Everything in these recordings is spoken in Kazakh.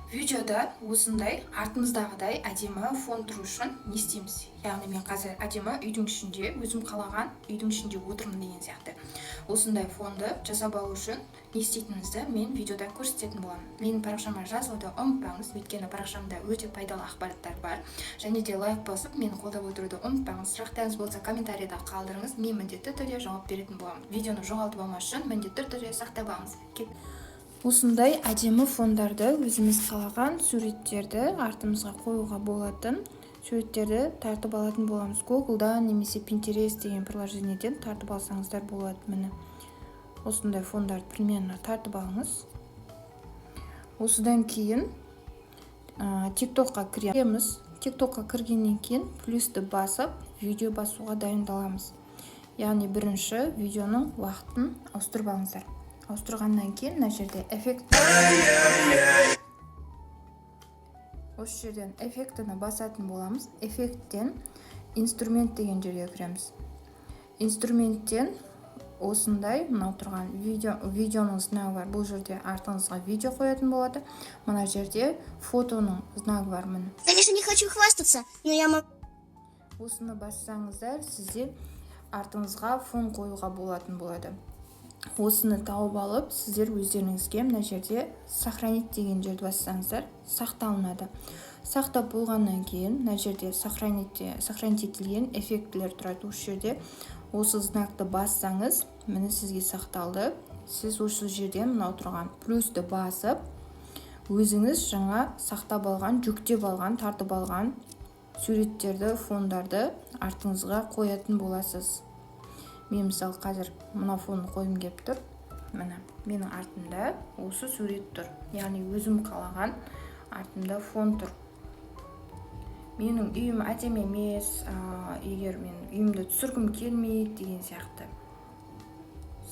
Видеода осындай артымыздағыдай әдемі фон тұру үшін не істейміз? Яғни мен қазір әдемі үйдің ішінде, өзім қалаған үйдің ішінде отырмын деген сияқты. Осындай фонды жасап алу үшін не істейтініңізді мен видеода көрсететін боламын. Менің парақшама жазылуды ұмытпаңыз, өйткені парақшамда өте пайдалы ақпараттар бар. Және де лайк басып, мені қолдап отыруды ұмытпаңыз. Сұрақтарыңыз болса комментарийда қалдырыңыз, мен міндетті түрде жауап беретін боламын. Видеоны жоғалтып алмас үшін міндетті түрде сақтап алыңыз. Осындай әдемі фондарды өзіміз қалаған суреттерді артымызға қоюға болатын суреттерді тартып алатын боламыз. Google'дан немесе Pinterest деген приложениеден тартып алсаңыздар болады. Міне осындай фондарды примерно тартып алыңыз. Осыдан кейін TikTokқа кіреміз. TikTokқа кіргеннен кейін плюсті басып, видео басуға дайындаламыз. Яғни бірінші видеоның уақытын ауыстырып алыңыздар. Ауыстырғаннан кейін мына жерде эффект. Осы жерден эффектіні басатын боламыз. Эффекттен инструмент деген жерге кіреміз. Инструменттен осындай мынау тұрған видеоның знагы бар. Бұл жерде артыңызға видео қоятын болады. Мына жерде фотоның знагы бар. Міне. Конечно, не хочу хвастаться, но я могу. Осыны бассаңыздар, сізде артыңызға фон қоюға болатын болады. Осыны тауып алып, сіздер өздеріңізге мына жерде сохранить деген жерді бассаңыздар, сақталынады. Сақтап болғаннан кейін мына жерде сохранить етілген эффектілер тұрады. Осы жерде осы знакты бассаңыз, міне сізге сақталды. Сіз осы жерден мынау тұрған плюсті басып, өзіңіз жаңа сақтап алған, жүктеп алған, тартып алған суреттерді, фондарды артыңызға қоятын боласыз. Мен мысалы қазір мына фонды қойым кеп тұр. Міне менің артымда осы сурет тұр. Яғни өзім қалаған артымда фон тұр. Менің үйім әдемі емес, егер мен үйімді түсіргім келмейді деген сияқты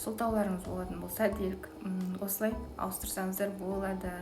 сылтауларыңыз болатын болса, осылай ауыстырсаңыздар болады.